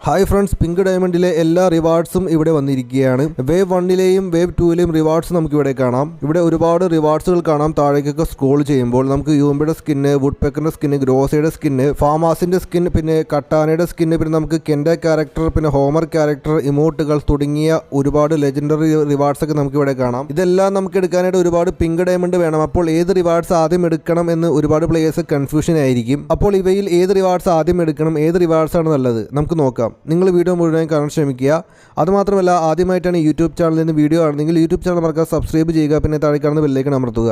Hi friends, pink ഡയമണ്ടിലെ എല്ലാ റിവാർഡ്സും ഇവിടെ വന്നിരിക്കുകയാണ്. വേവ് 1ലെയും വേവ് 2ലെയും റിവാർഡ്സ് നമുക്ക് ഇവിടെ കാണാം. ഇവിടെ ഒരുപാട് റിവാർഡ്സുകൾ കാണാം. താഴേക്കൊക്കെ സ്ക്രോൾ ചെയ്യുമ്പോൾ നമുക്ക് യൂംബിയുടെ സ്കിന്ന്, വുഡ് പെക്കറിന്റെ സ്കിന്ന്, ഗ്രോസയുടെ സ്കിന്ന്, ഫാമാസിന്റെ സ്കിൻ, പിന്നെ കട്ടാനയുടെ സ്കിന്ന്, പിന്നെ നമുക്ക് കെൻഡ ക്യാരക്ടർ, പിന്നെ ഹോമർ ക്യാരക്ടർ, ഇമോട്ടുകൾ തുടങ്ങിയ ഒരുപാട് ലെജൻഡറി റിവാർഡ്സ് ഒക്കെ നമുക്ക് ഇവിടെ കാണാം. ഇതെല്ലാം നമുക്ക് എടുക്കാനായിട്ട് ഒരുപാട് പിങ്ക് ഡയമണ്ട് വേണം. അപ്പോൾ ഏത് റിവാർഡ്സ് ആദ്യം എടുക്കണം എന്ന് ഒരുപാട് പ്ലേയേഴ്സ് കൺഫ്യൂഷൻ ആയിരിക്കും. അപ്പോൾ ഇവയിൽ ഏത് റിവാർഡ്സ് ആദ്യം എടുക്കണം, ഏത് റിവാർഡ്സ് ആണ് നല്ലത്, നമുക്ക് നോക്കാം. നിങ്ങൾ വീഡിയോ മുഴുവൻ കാണാൻ ശ്രമിക്കുക. അതുമാത്രമല്ല, ആദ്യമായിട്ടാണ് യൂട്യൂബ് ചാനലിൽ നിന്ന് വീഡിയോ ആണെങ്കിൽ യൂട്യൂബ് ചാനൽ മറക്കാതെ സബ്സ്ക്രൈബ് ചെയ്യുക, പിന്നെ താഴെ കാണുന്ന ബെല്ലൈക്കൺ അമർത്തുക.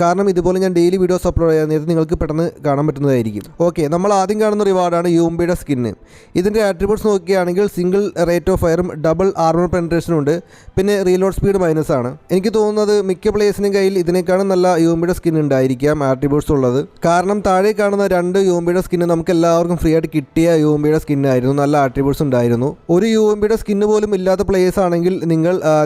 കാരണം ഇതുപോലെ ഞാൻ ഡെയിലി വീഡിയോസ് അപ്ലോഡ് ചെയ്യാൻ നേരത്തെ നിങ്ങൾക്ക് പെട്ടെന്ന് കാണാൻ പറ്റുന്നതായിരിക്കും. ഓക്കെ, നമ്മൾ ആദ്യം കാണുന്ന റിവാർഡാണ് യൂംബിയുടെ സ്കിന്ന്. ഇതിൻ്റെ ആട്രിബ്യൂട്ട്സ് നോക്കുകയാണെങ്കിൽ സിംഗിൾ റേറ്റ് ഓഫ് ഫയറും ഡബിൾ ആർമർ പെനട്രേഷനും ഉണ്ട്. പിന്നെ റീലോഡ് സ്പീഡ് മൈനസ് ആണ്. എനിക്ക് തോന്നുന്നത് മിക്ക പ്ലേയേഴ്സിനും കയ്യിൽ ഇതിനേക്കാളും നല്ല യൂംബിയുടെ സ്കിൻ ഉണ്ടായിരിക്കാം ആട്രിബ്യൂട്ട്സ് ഉള്ളത്. കാരണം താഴെ കാണുന്ന 2 യൂംബിയുടെ സ്കിന്ന് നമുക്ക് എല്ലാവർക്കും ഫ്രീ ആയിട്ട് കിട്ടിയ യൂംബിയുടെ സ്കിന്നായിരുന്നു. നല്ല ആട്രിബ്യൂട്ട്സ് ഉണ്ടായിരുന്നു. ഒരു യൂംബിയുടെ സ്കിന്ന് പോലും ഇല്ലാത്ത പ്ലേയേഴ്സ് ആണെങ്കിൽ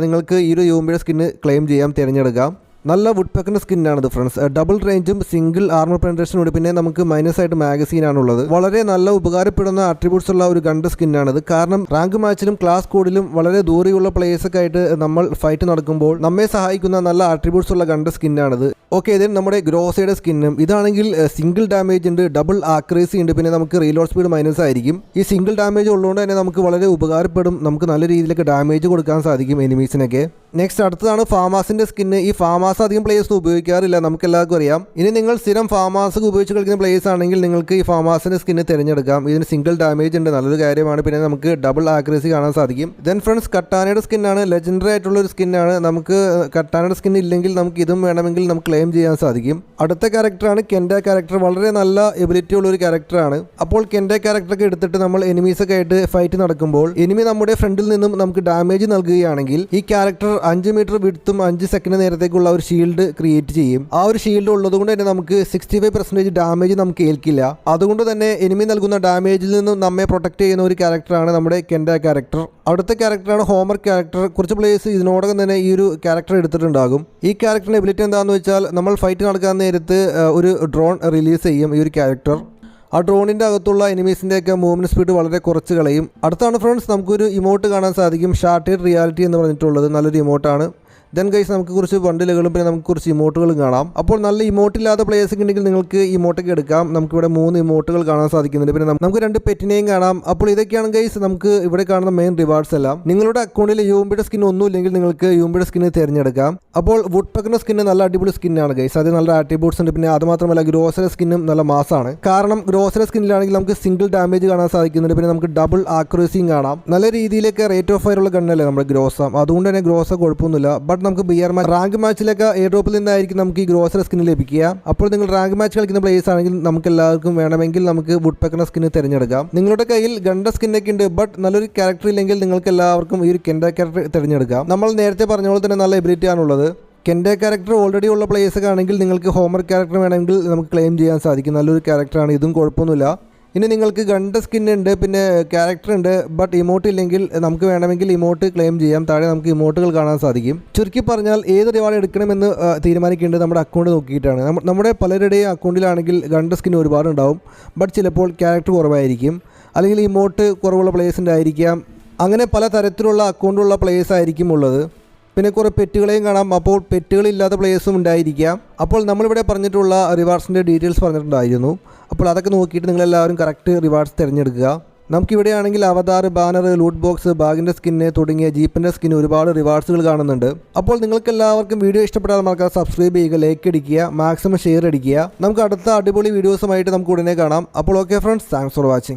നിങ്ങൾക്ക് ഈ ഒരു യൂംബിയുടെ സ്കിന്ന് ക്ലെയിം ചെയ്യാം, തിരഞ്ഞെടുക്കാം. നല്ല വുഡ് പെക്കറിന്റെ സ്കിന്നാണിത് ഫ്രണ്ട്സ്. ഡബിൾ റേഞ്ചും സിംഗിൾ ആർമർ പെനട്രേഷനും ഉണ്ട്. പിന്നെ നമുക്ക് മൈനസ് ആയിട്ട് മാഗസീനാണുള്ളത്. വളരെ നല്ല ഉപകാരപ്പെടുന്ന ആട്രിബ്യൂട്ട്സ് ഉള്ള ഒരു ഗണ്ട് സ്കിന്നാണിത്. കാരണം റാങ്ക് മാച്ചിലും ക്ലാസ് കോഡിലും വളരെ ദൂരെയുള്ള പ്ലേയേഴ്സൊക്കെ ആയിട്ട് നമ്മൾ ഫൈറ്റ് നടക്കുമ്പോൾ നമ്മെ സഹായിക്കുന്ന നല്ല ആട്രിബ്യൂട്ട്സ് ഉള്ള ഗണ്ട് സ്കിന്നാണിത്. ഓക്കെ, ഇതിന് നമ്മുടെ ഗ്രോസയുടെ സ്കിന്നും. ഇതാണെങ്കിൽ സിംഗിൾ ഡാമേജ് ഉണ്ട്, ഡബിൾ ആക്രേസി ഉണ്ട്, പിന്നെ നമുക്ക് റീലോഡ് സ്പീഡ് മൈനസ് ആയിരിക്കും. ഈ സിംഗിൾ ഡാമേജ് ഉള്ളതുകൊണ്ട് തന്നെ നമുക്ക് വളരെ ഉപകാരപ്പെടും. നമുക്ക് നല്ല രീതിയിലൊക്കെ ഡാമേജ് കൊടുക്കാൻ സാധിക്കും എനിമീസിനൊക്കെ. നെക്സ്റ്റ് അടുത്തതാണ് ഫാമാസിന്റെ സ്കിന്ന്. ഈ ഫാമാസ് അധികം പ്ലേയേഴ്സ് ഉപയോഗിക്കാറില്ല, നമുക്ക് എല്ലാവർക്കും അറിയാം. ഇനി നിങ്ങൾ സ്ഥിരം ഫാമാസ് ഉപയോഗിച്ച് കളിക്കുന്ന പ്ലേയേഴ്സ് ആണെങ്കിൽ നിങ്ങൾക്ക് ഈ ഫാമാസിന്റെ സ്കിന്ന് തിരഞ്ഞെടുക്കാം. ഇതിന് സിംഗിൾ ഡാമേജ് ഉണ്ട്, നല്ലൊരു കാര്യമാണ്. പിന്നെ നമുക്ക് ഡബിൾ ആക്രസി കാണാൻ സാധിക്കും. ദെൻ ഫ്രണ്ട്സ്, കട്ടാനയുടെ സ്കിന്നാണ്. ലെജൻഡറി ആയിട്ടുള്ള ഒരു സ്കിന്നാണ്. നമുക്ക് കട്ടാനയുടെ സ്കിൻ ഇല്ലെങ്കിൽ നമുക്ക് ഇതും വേണമെങ്കിൽ നമുക്ക് ക്ലെയിം ചെയ്യാൻ സാധിക്കും. അടുത്ത ക്യാരക്ടറാണ് കെൻഡ ക്യാരക്ടർ. വളരെ നല്ല എബിലിറ്റി ഉള്ള ഒരു ക്യാരക്ടറാണ്. അപ്പോൾ കെൻഡ ക്യാരക്ടറൊക്കെ എടുത്തിട്ട് നമ്മൾ എനിമീസൊക്കെ ആയിട്ട് ഫൈറ്റ് നടക്കുമ്പോൾ എനിമി നമ്മുടെ ഫ്രണ്ടിൽ നിന്നും നമുക്ക് ഡാമേജ് നൽകുകയാണെങ്കിൽ ഈ ക്യാരക്ടർ 5 മീറ്റർ വിഡ്ത്തും 5 സെക്കൻഡ് നേരത്തേക്കുള്ള ഒരു ഷീൽഡ് ക്രിയേറ്റ് ചെയ്യും. ആ ഒരു ഷീൽഡ് ഉള്ളതുകൊണ്ട് തന്നെ നമുക്ക് 65% ഡാമേജ് നമുക്ക് ഏൽക്കില്ല. അതുകൊണ്ട് തന്നെ എനിമി നൽകുന്ന ഡാമേജിൽ നിന്നും നമ്മെ പ്രൊട്ടക്ട് ചെയ്യുന്ന ഒരു ക്യാരക്ടറാണ് നമ്മുടെ കെൻഡ ക്യാരക്ടർ. അടുത്ത ക്യാരക്ടറാണ് ഹോമർ ക്യാരക്ടർ. കുറച്ച് പ്ലേയേഴ്സ് ഇതിനോടകം തന്നെ ഈ ഒരു ക്യാരക്ടർ എടുത്തിട്ടുണ്ടാകും. ഈ ക്യാരക്ടറിന്റെ എബിലിറ്റി എന്താണെന്ന് വെച്ചാൽ നമ്മൾ ഫൈറ്റ് നടക്കാൻ നേരത്ത് ഒരു ഡ്രോൺ റിലീസ് ചെയ്യും ഈ ഒരു ക്യാരക്ടർ. ആ ഡ്രോണിൻ്റെ അകത്തുള്ള എനിമീസിൻ്റെയൊക്കെ മൂവ്മെൻറ്റ് സ്പീഡ് വളരെ കുറച്ച് കളയും. അടുത്താണ് ഫ്രണ്ട്സ്, നമുക്കൊരു ഇമോട്ട് കാണാൻ സാധിക്കും. ഷാർട്ടേഡ് റിയാലിറ്റി എന്ന് പറഞ്ഞിട്ടുള്ളത് നല്ലൊരു ഇമോട്ടാണ്. ദെൻ ഗൈസ്, നമുക്ക് കുറച്ച് ബണ്ടിലുകളും പിന്നെ നമുക്ക് കുറച്ച് ഇമോട്ടുകളും കാണാം. അപ്പോൾ നല്ല ഇമോട്ടില്ലാത്ത പ്ലേയേഴ്സൊക്കെ ഉണ്ടെങ്കിൽ നിങ്ങൾക്ക് ഇമോട്ടൊക്കെ എടുക്കാം. നമുക്കിവിടെ 3 ഇമോട്ടുകൾ കാണാൻ സാധിക്കുന്നുണ്ട്. പിന്നെ നമുക്ക് 2 പെറ്റിനെയും കാണാം. അപ്പോൾ ഇതൊക്കെയാണ് ഗൈസ് നമുക്ക് ഇവിടെ കാണുന്ന മെയിൻ റിവാർഡ്സ് എല്ലാം. നിങ്ങളുടെ അക്കൗണ്ടിൽ യൂംബിയുടെ സ്കിൻ ഒന്നും ഇല്ലെങ്കിൽ നിങ്ങൾക്ക് യൂംബിയുടെ സ്കിന്ന് തിരഞ്ഞെടുക്കാം. അപ്പോൾ വുഡ് പെക്കറിന്റെ സ്കിന്ന് നല്ല അടിപൊളി സ്കിന്നാണ് ഗൈസ്. അത് നല്ല ആട്രിബ്യൂട്ട്സ് ഉണ്ട്. പിന്നെ അതുമാത്രമല്ല ഗ്രോസറി സ്കിന്നും നല്ല മാസാണ്. കാരണം ഗ്രോസറി സ്കിന്നിലാണെങ്കിൽ നമുക്ക് സിംഗിൾ ഡാമേജ് കാണാൻ സാധിക്കുന്നുണ്ട്. പിന്നെ നമുക്ക് ഡബിൾ ആക്യുറസിയും കാണാം. നല്ല രീതിയിലൊക്കെ റേറ്റ് ഓഫ് ഫയർ ഉള്ള ഗണ്ണല്ലേ നമ്മുടെ ഗ്രോസ. അതുകൊണ്ട് തന്നെ ഗ്രോസ കുഴപ്പമൊന്നുമില്ല. ബട്ട് നമുക്ക് റാങ്ക് മാച്ചിലൊക്കെ എയർ ഡ്രോപ്പിൽ നിന്നായിരിക്കും നമുക്ക് ഈ ഗ്രോസറി സ്കിന്ന് ലഭിക്കുക. അപ്പോൾ നിങ്ങൾ റാങ്ക് മാച്ച് കളിക്കുന്ന പ്ലേയേഴ്സ് ആണെങ്കിൽ നമുക്ക് എല്ലാവർക്കും വേണമെങ്കിൽ നമുക്ക് വുഡ് പെക്കറിന്റെ സ്കിന്ന് തിരഞ്ഞെടുക്കാം. നിങ്ങളുടെ കയ്യിൽ ഗണ്ട സ്കിന്നൊക്കെ ഉണ്ട്, ബട്ട് നല്ലൊരു ക്യാരക്ടർ ഇല്ലെങ്കിൽ നിങ്ങൾക്ക് എല്ലാവർക്കും ഈ ഒരു കെൻഡ ക്യാരക്ടർ തിരഞ്ഞെടുക്കാം. നമ്മൾ നേരത്തെ പറഞ്ഞ പോലെ തന്നെ നല്ല എബിലിറ്റി ആണുള്ളത്. കെൻഡ ക്യാരക്ടർ ഓൾറെഡി ഉള്ള പ്ലേയേഴ്സൊക്കെ ആണെങ്കിൽ നിങ്ങൾക്ക് ഹോമർ ക്യാരക്ടർ വേണമെങ്കിൽ നമുക്ക് ക്ലെയിം ചെയ്യാൻ സാധിക്കും. നല്ലൊരു ക്യാരക്ടറാണ്, ഇതും കുഴപ്പമൊന്നുമില്ല. ഇനി നിങ്ങൾക്ക് ഗണ്ട സ്കിന്നുണ്ട്, പിന്നെ ക്യാരക്ടർ ഉണ്ട്, ബട്ട് ഇമോട്ട് ഇല്ലെങ്കിൽ നമുക്ക് വേണമെങ്കിൽ ഇമോട്ട് ക്ലെയിം ചെയ്യാം. താഴെ നമുക്ക് ഇമോട്ടുകൾ കാണാൻ സാധിക്കും. ചുരുക്കി പറഞ്ഞാൽ ഏത് റിവാർഡ് എടുക്കണമെന്ന് തീരുമാനിക്കേണ്ടത് നമ്മുടെ അക്കൗണ്ട് നോക്കിയിട്ടാണ്. നമ്മുടെ പലരുടെയും അക്കൗണ്ടിലാണെങ്കിൽ ഗണ്ട സ്കിൻ ഒരുപാടുണ്ടാവും, ബട്ട് ചിലപ്പോൾ ക്യാരക്ടർ കുറവായിരിക്കും, അല്ലെങ്കിൽ ഇമോട്ട് കുറവുള്ള പ്ലേയേഴ്സിൻ്റെ ആയിരിക്കാം. അങ്ങനെ പല തരത്തിലുള്ള അക്കൗണ്ടുള്ള പ്ലേയേഴ്സ് ആയിരിക്കും ഉള്ളത്. പിന്നെ കുറേ പെറ്റുകളെയും കാണാം. അപ്പോൾ പെറ്റുകളില്ലാത്ത പ്ലേയേഴ്സും ഉണ്ടായിരിക്കാം. അപ്പോൾ നമ്മളിവിടെ പറഞ്ഞിട്ടുള്ള റിവാർഡ്സിൻ്റെ ഡീറ്റെയിൽസ് പറഞ്ഞിട്ടുണ്ടായിരുന്നു. അപ്പോൾ അതൊക്കെ നോക്കിയിട്ട് നിങ്ങളെല്ലാവരും കറക്റ്റ് റിവാർഡ്സ് തിരഞ്ഞെടുക്കുക. നമുക്കിവിടെയാണെങ്കിൽ അവതാർ, ബാനർ, ലൂട്ട് ബോക്സ്, ബാഗിൻ്റെ സ്കിന്ന് തുടങ്ങിയ ജീപ്പിൻ്റെ സ്കിന്ന് ഒരുപാട് റിവാർഡ്സുകൾ കാണുന്നുണ്ട്. അപ്പോൾ നിങ്ങൾക്ക് എല്ലാവർക്കും വീഡിയോ ഇഷ്ടപ്പെട്ടാൽ മറക്കാതെ സബ്സ്ക്രൈബ് ചെയ്യുക, ലൈക്ക് അടിക്കുക, മാക്സിമം ഷെയർ അടിക്കുക. നമുക്ക് അടുത്ത അടിപൊളി വീഡിയോസുമായിട്ട് നമുക്ക് ഉടനെ കാണാം. അപ്പോൾ okay friends, thanks for watching.